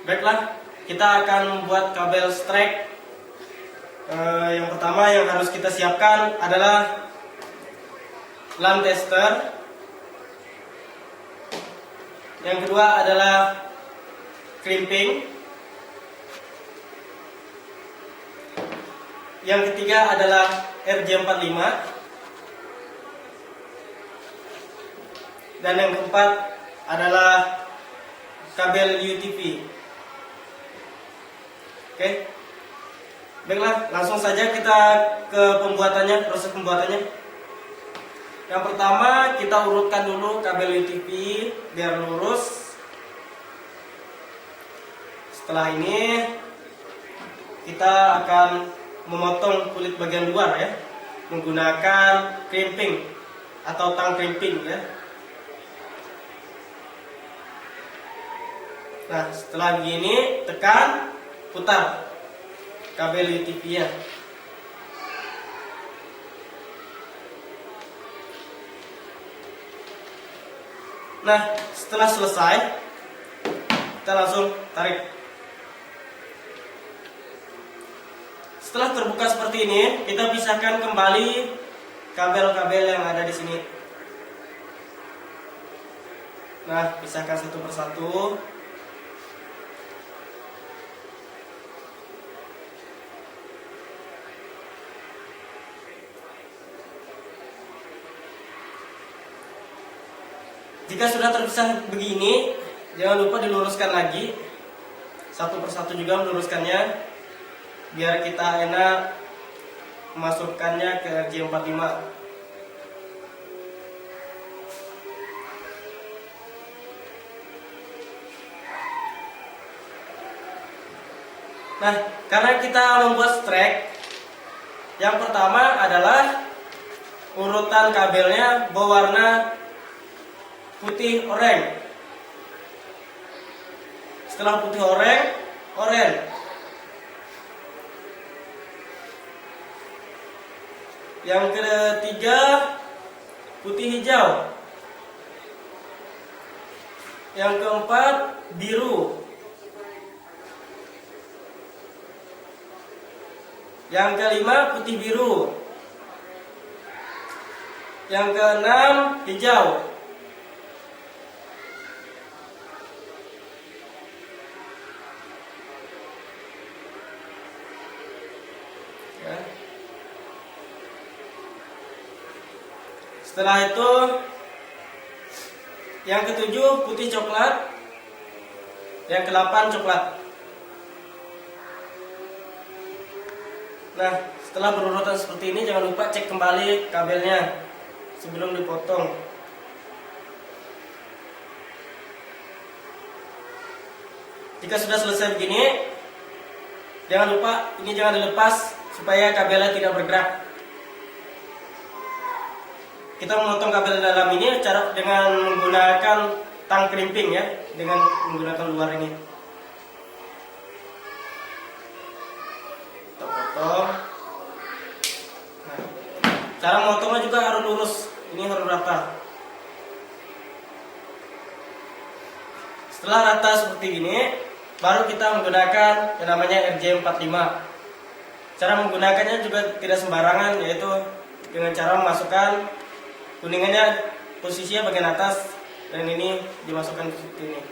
Baiklah, kita akan membuat kabel strike. Yang pertama yang harus kita siapkan adalah LAN tester. Yang kedua adalah crimping. Yang ketiga adalah RJ45. Dan yang keempat adalah kabel UTP. Oke. Baiklah, langsung saja kita ke pembuatannya, proses pembuatannya. Yang pertama, kita urutkan dulu kabel UTP biar lurus. Setelah ini, kita akan memotong kulit bagian luar ya, menggunakan crimping atau tang crimping ya. Nah, setelah begini, tekan, putar kabel UTP-nya. Nah, setelah selesai, kita langsung tarik. Setelah terbuka seperti ini, kita pisahkan kembali kabel-kabel yang ada di sini. Nah, pisahkan satu persatu. Jika sudah terpisah begini, jangan lupa diluruskan lagi. Satu persatu juga meluruskannya, biar kita enak memasukkannya ke RJ45. Nah, karena kita membuat strike, yang pertama adalah urutan kabelnya berwarna putih oranye. Setelah putih oranye. Yang ketiga putih hijau. Yang keempat biru. Yang kelima putih biru. Yang keenam hijau. Setelah itu yang ketujuh putih coklat, yang kedelapan coklat. Nah, setelah berurutan seperti ini, jangan lupa cek kembali kabelnya sebelum dipotong. Jika sudah selesai begini, jangan lupa ini jangan dilepas supaya kabelnya tidak bergerak. Kita memotong kabel dalam ini cara dengan menggunakan tang crimping ya, dengan menggunakan luar ini. Kita potong. Nah, cara memotongnya juga harus lurus. Ini harus rata. Setelah rata seperti ini, baru kita menggunakan yang namanya RJ45. Cara menggunakannya juga tidak sembarangan, yaitu dengan cara memasukkan kuningannya posisinya bagian atas dan ini dimasukkan ke situ ini.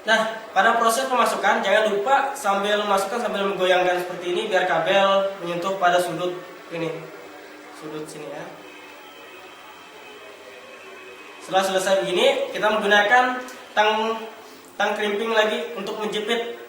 Nah, pada proses pemasukan jangan lupa sambil memasukkan sambil menggoyangkan seperti ini biar kabel menyentuh pada sudut ini, sudut sini ya. Setelah selesai begini, kita menggunakan tang crimping lagi untuk menjepit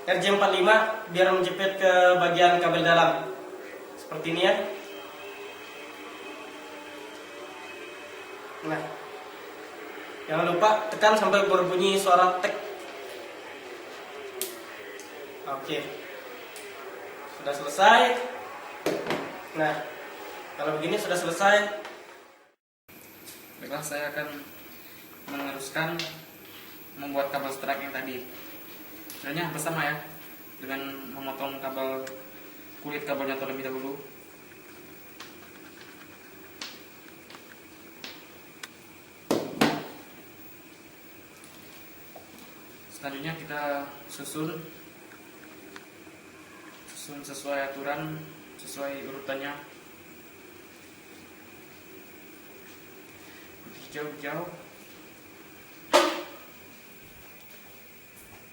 RJ45 biar menjepit ke bagian kabel dalam seperti ini ya. Nah, jangan lupa tekan sampai berbunyi suara tek. Oke, sudah selesai. Nah, kalau begini sudah selesai. Baiklah, saya akan meneruskan membuat kabel strike yang tadi. Sebenarnya hampir sama ya, dengan memotong kulit kabelnya terlebih dahulu. Selanjutnya kita susun sesuai aturan, sesuai urutannya. Hijau.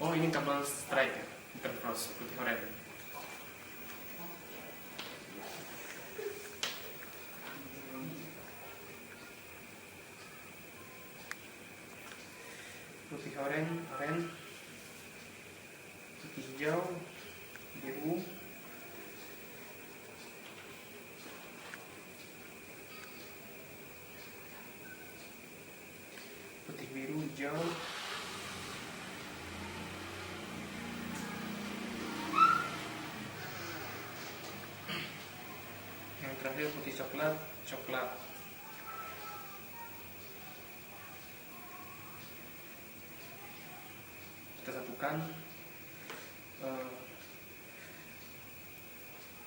Oh, ini kabel strike ya, bukan cross, putih oranye. Putih oranye, putih hijau, biru, putih biru, hijau, yang terakhir putih coklat. Kita satukan.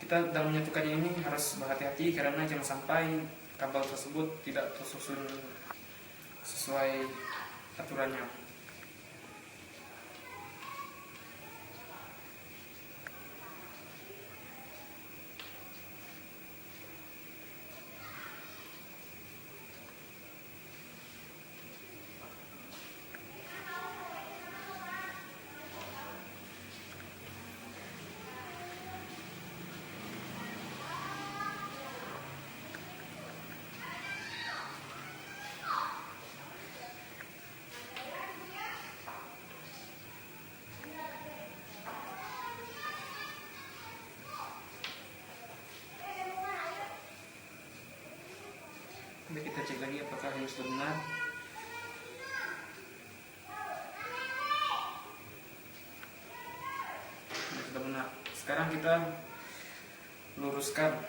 Kita dalam menyatukan ini harus berhati-hati karena jangan sampai kabel tersebut tidak tersusun sesuai aturannya. Nanti kita cek lagi apakah ini sudah benar. Ini sudah benar. Sekarang kita luruskan,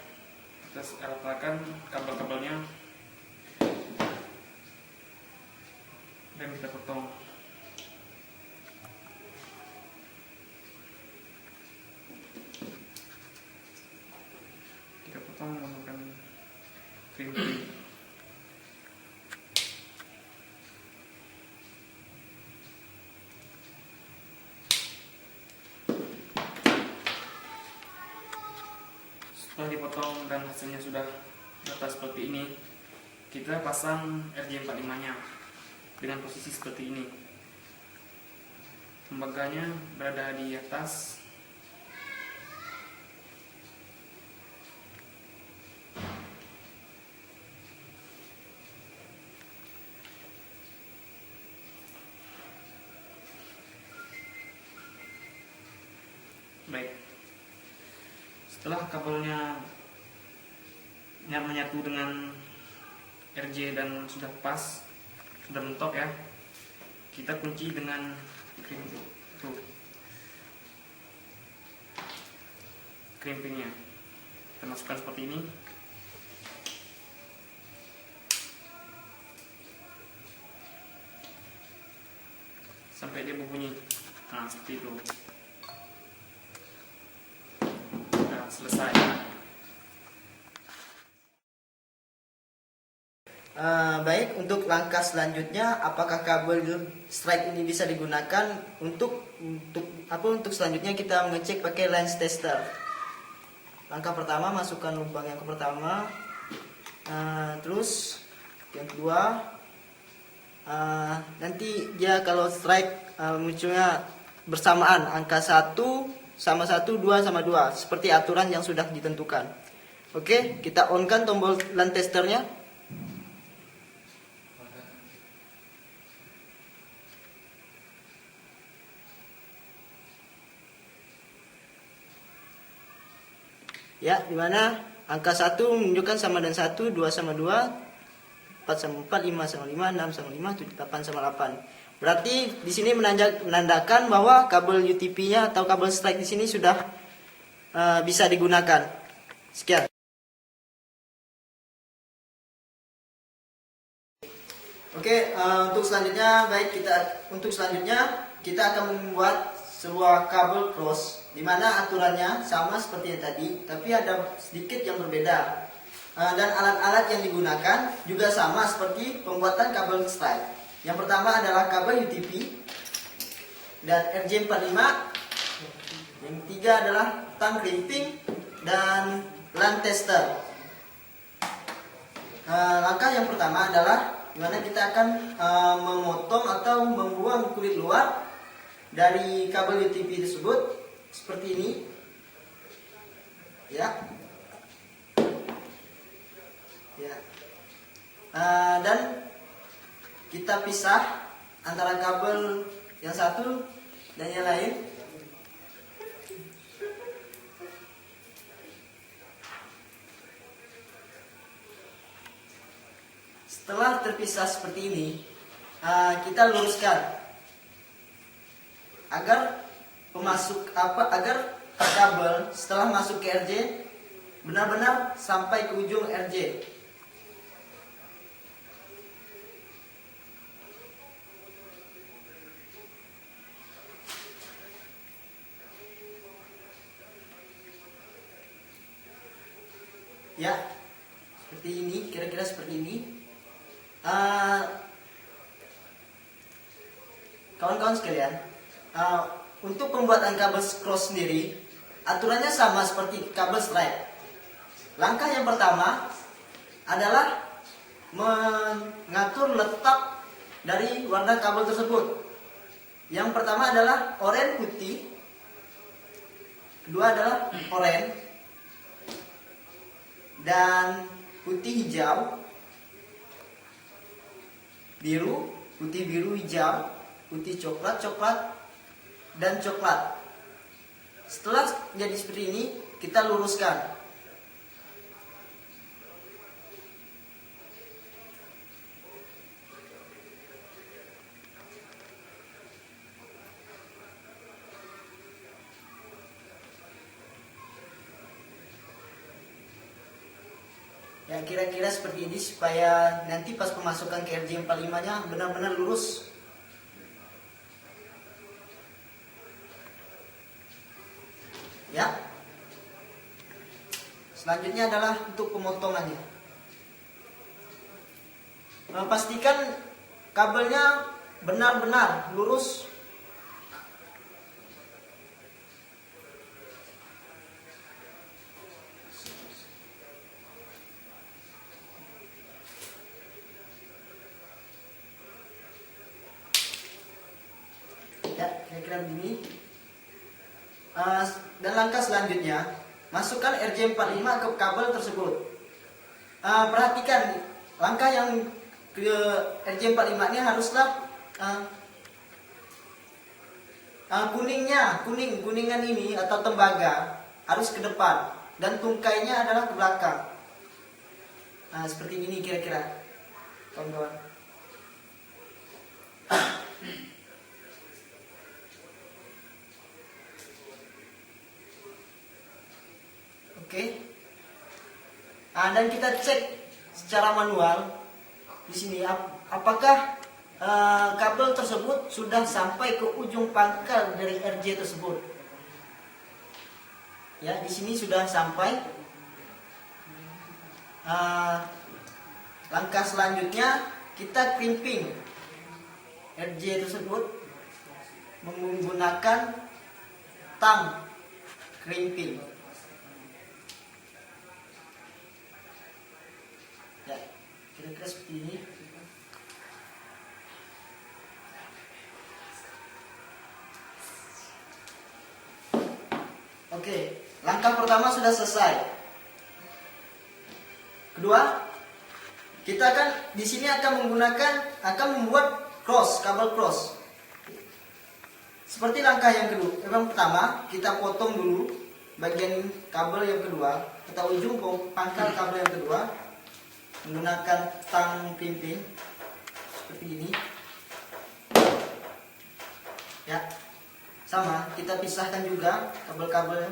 kita ratakan kabel-kabelnya dan kita potong. Kita potong menggunakan crimping. Setelah dipotong dan hasilnya sudah rata seperti ini, kita pasang RJ45 nya dengan posisi seperti ini. Tembaganya berada di atas. Baik. Setelah kabelnya menyatu dengan RJ dan sudah pas, sudah mentok ya, kita kunci dengan crimpingnya. Kita masukkan seperti ini. Sampai dia berbunyi. Nah, seperti itu. Selesai. Baik, untuk langkah selanjutnya, apakah kabel strike ini bisa digunakan untuk selanjutnya kita mengecek pakai lens tester. Langkah pertama, masukkan lubang yang pertama, terus yang kedua, nanti dia kalau strike munculnya bersamaan angka 1 sama 1, 2 sama 2 seperti aturan yang sudah ditentukan. Oke, kita on-kan tombol lens testernya. Ya, dimana angka 1 menunjukkan sama dan 1, 2 sama 2, 4 sama 4, 5 sama 5, 6 sama 5, 7, 8 sama 8. Berarti di sini menandakan bahwa kabel UTP-nya atau kabel strike di sini sudah bisa digunakan. Sekian. Oke, untuk selanjutnya kita akan membuat sebuah kabel cross, di mana aturannya sama seperti yang tadi, tapi ada sedikit yang berbeda. Dan alat-alat yang digunakan juga sama seperti pembuatan kabel strike. Yang pertama adalah kabel UTP. dan RJ45. Yang ketiga adalah tang crimping dan LAN tester. Langkah yang pertama adalah dimana kita akan memotong atau membuang kulit luar dari kabel UTP tersebut seperti ini, ya. Dan kita pisah antara kabel yang satu dan yang lain. Setelah terpisah seperti ini, kita luruskan agar agar kabel setelah masuk ke RJ benar-benar sampai ke ujung RJ. Ya, seperti ini, kira-kira seperti ini. Kawan-kawan sekalian, untuk pembuatan kabel cross sendiri, aturannya sama seperti kabel stripe. Langkah yang pertama adalah mengatur letak dari warna kabel tersebut. Yang pertama adalah oranye putih, kedua adalah oranye, dan putih hijau, biru, putih biru hijau, putih coklat coklat, dan coklat. Setelah jadi seperti ini, kita luruskan. Ya, kira-kira seperti ini supaya nanti pas pemasukan ke RJ45-nya benar-benar lurus. Ya. Selanjutnya adalah untuk pemotongannya. Pastikan kabelnya benar-benar lurus. Ya, kira-kira begini. Dan langkah selanjutnya, masukkan RJ45 ke kabel tersebut. Perhatikan langkah yang ke RJ45 ini haruslah kuningan ini atau tembaga harus ke depan dan tungkainya adalah ke belakang. Seperti ini kira-kira, kawan-kawan. Oke. Dan kita cek secara manual di sini apakah kabel tersebut sudah sampai ke ujung pangkal dari RJ tersebut. Ya, di sini sudah sampai. Langkah selanjutnya kita crimping RJ tersebut menggunakan tang crimping. Ya, kira-kira seperti ini. Oke, langkah pertama sudah selesai. Kedua, kita akan di sini akan membuat kabel cross. Seperti langkah yang kedua. Yang pertama, kita potong dulu bagian kabel yang kedua atau ujung pangkal kabel yang kedua menggunakan tang crimping seperti ini. Ya, sama kita pisahkan juga kabel-kabel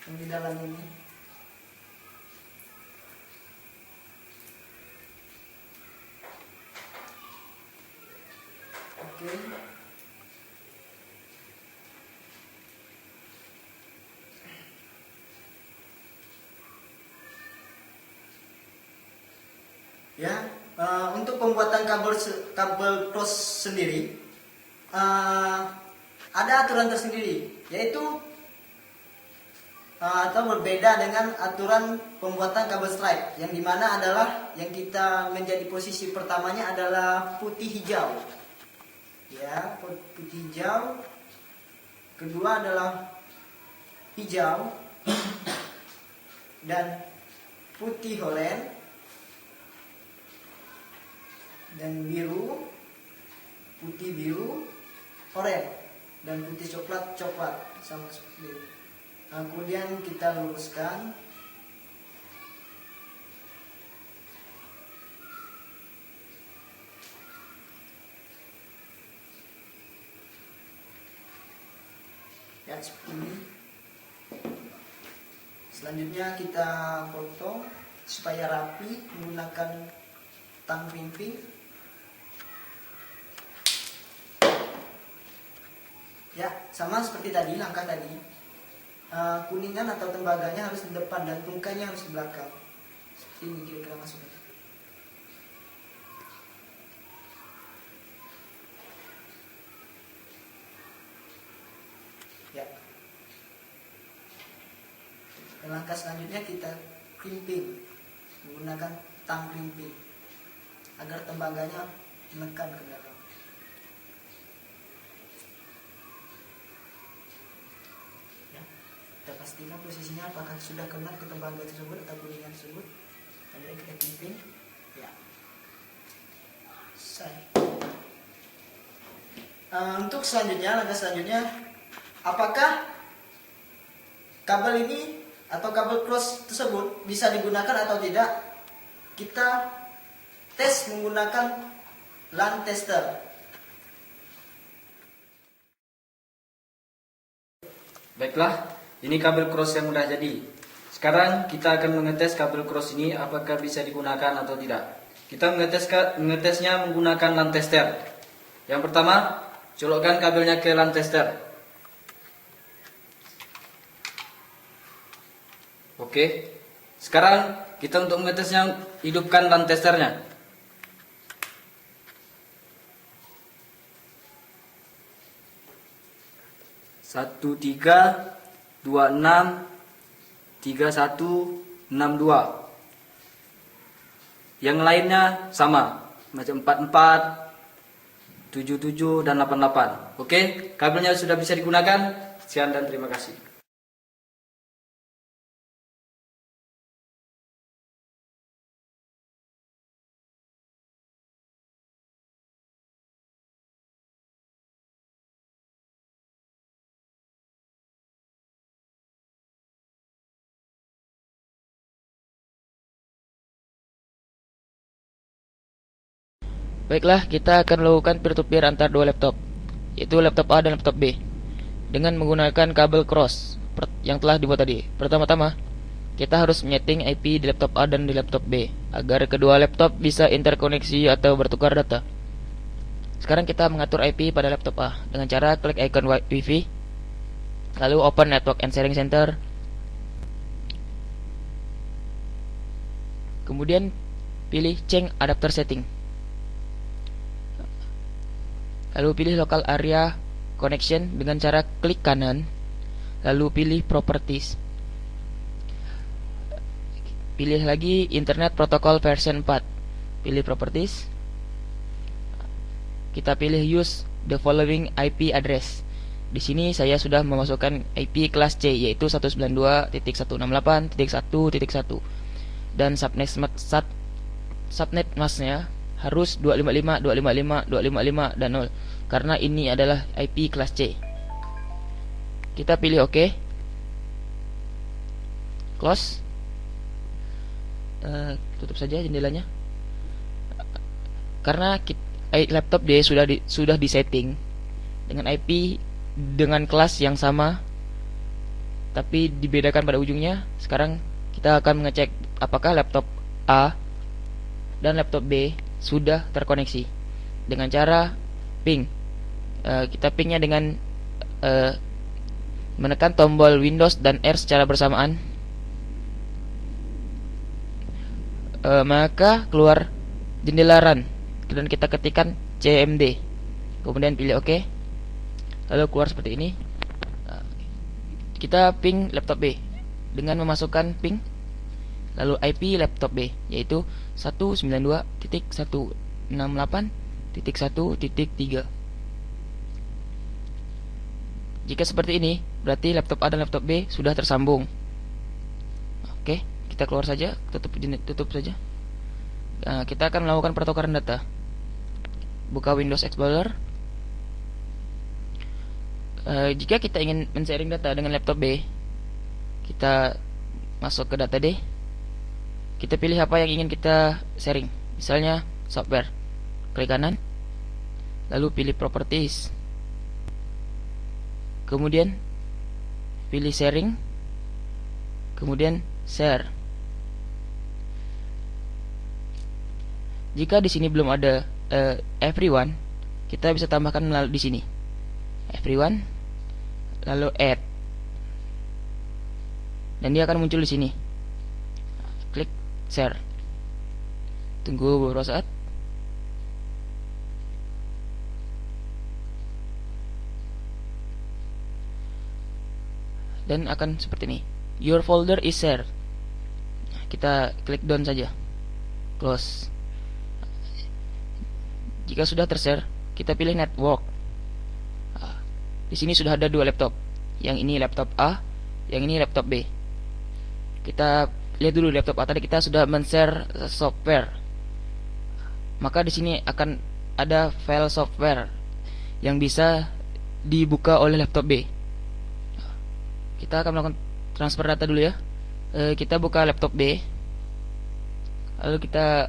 yang di dalam ini. Oke. Ya, untuk pembuatan kabel cross sendiri, ada aturan tersendiri, yaitu atau berbeda dengan aturan pembuatan kabel strike, yang dimana adalah yang kita menjadi posisi pertamanya adalah putih hijau, ya, putih hijau. Kedua adalah hijau dan putih holen dan biru, putih biru, oranye dan putih coklat sama seperti ini. Nah, kemudian kita luruskan. Ya, seperti ini. Selanjutnya kita potong supaya rapi menggunakan tang pimping. Ya, sama seperti tadi, langkah tadi. Kuningan atau tembaganya harus di depan dan tungkainya harus di belakang. Seperti ini kira-kira masuknya. Ya. Dan langkah selanjutnya kita crimping menggunakan tang crimping agar tembaganya menekan ke dalam. Kita pastikan posisinya apakah sudah kena ke tembaga tersebut atau kuningan tersebut. Kemudian kita pimpin. Ya. Selesai. Untuk selanjutnya, langkah selanjutnya, apakah kabel ini atau kabel cross tersebut bisa digunakan atau tidak? Kita tes menggunakan LAN tester. Baiklah, ini kabel cross yang sudah jadi. Sekarang kita akan mengetes kabel cross ini apakah bisa digunakan atau tidak. Kita mengetesnya menggunakan LAN tester. Yang pertama, colokkan kabelnya ke LAN tester. Oke. Sekarang kita untuk mengetesnya hidupkan LAN testernya. Satu tiga 263162. Yang lainnya sama, macam 44, 77 dan 88. Oke, kabelnya sudah bisa digunakan. Sekian dan terima kasih. Baiklah, kita akan melakukan peer-to-peer antar dua laptop, yaitu laptop A dan laptop B, dengan menggunakan kabel cross yang telah dibuat tadi. Pertama-tama, kita harus menyeting IP di laptop A dan di laptop B, agar kedua laptop bisa interkoneksi atau bertukar data. Sekarang kita mengatur IP pada laptop A, dengan cara klik icon Wi-Fi, lalu open Network and Sharing Center, kemudian pilih Change Adapter Setting. Lalu pilih Local Area Connection dengan cara klik kanan, lalu pilih Properties. Pilih lagi Internet Protocol version 4. Pilih Properties. Kita pilih Use the following IP address. Di sini saya sudah memasukkan IP kelas C, yaitu 192.168.1.1 dan subnet masknya harus 255, 255, 255 dan 0, karena ini adalah IP kelas C. Kita pilih OK, close, tutup saja jendelanya. Karena laptop D sudah disetting dengan IP dengan kelas yang sama, tapi dibedakan pada ujungnya. Sekarang kita akan mengecek apakah laptop A dan laptop B sudah terkoneksi dengan cara ping. Kita pingnya dengan menekan tombol Windows dan R secara bersamaan. Maka keluar jendela run dan kita ketikkan CMD, kemudian pilih OK. lalu keluar seperti ini. Kita ping laptop B dengan memasukkan ping lalu IP laptop B, yaitu 192.168.1.3. Jika seperti ini, berarti laptop A dan laptop B sudah tersambung. Oke, kita keluar saja, tutup saja. Kita akan melakukan pertukaran data. Buka Windows Explorer. Jika kita ingin men-sharing data dengan laptop B, kita masuk ke data D. Kita pilih apa yang ingin kita sharing. Misalnya software. Klik kanan, lalu pilih properties. Kemudian pilih sharing, kemudian share. Jika di sini belum ada everyone, kita bisa tambahkan melalui di sini everyone, lalu add, dan dia akan muncul di sini. Klik share. Tunggu beberapa saat. Dan akan seperti ini. Your folder is shared. Kita klik done saja. Close. Jika sudah tershare, kita pilih network. Di sini sudah ada dua laptop. Yang ini laptop A, yang ini laptop B. Kita lihat dulu laptop A tadi kita sudah men-share software. Maka di sini akan ada file software yang bisa dibuka oleh laptop B. Kita akan melakukan transfer data dulu ya. Kita buka laptop B, lalu kita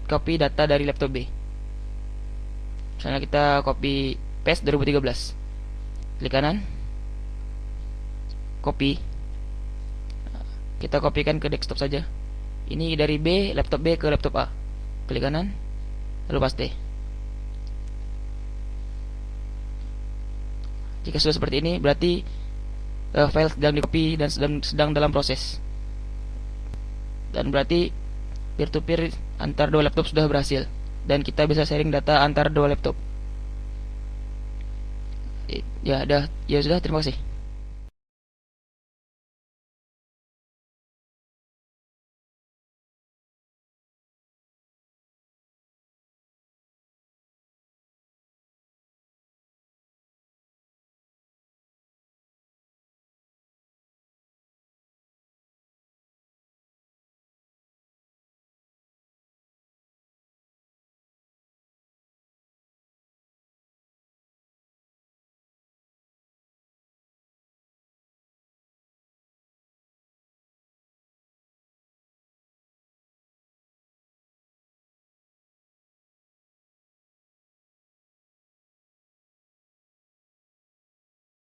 copy data dari laptop B. Misalnya kita copy paste 2013. Klik kanan, copy. Kita kopikan ke desktop saja. Ini dari B, laptop B ke laptop A. Klik kanan, lalu paste. Jika sudah seperti ini, berarti file sedang di-copy dan sedang dalam proses. Dan berarti peer-to-peer antar dua laptop sudah berhasil, dan kita bisa sharing data antar dua laptop. Ya sudah, terima kasih.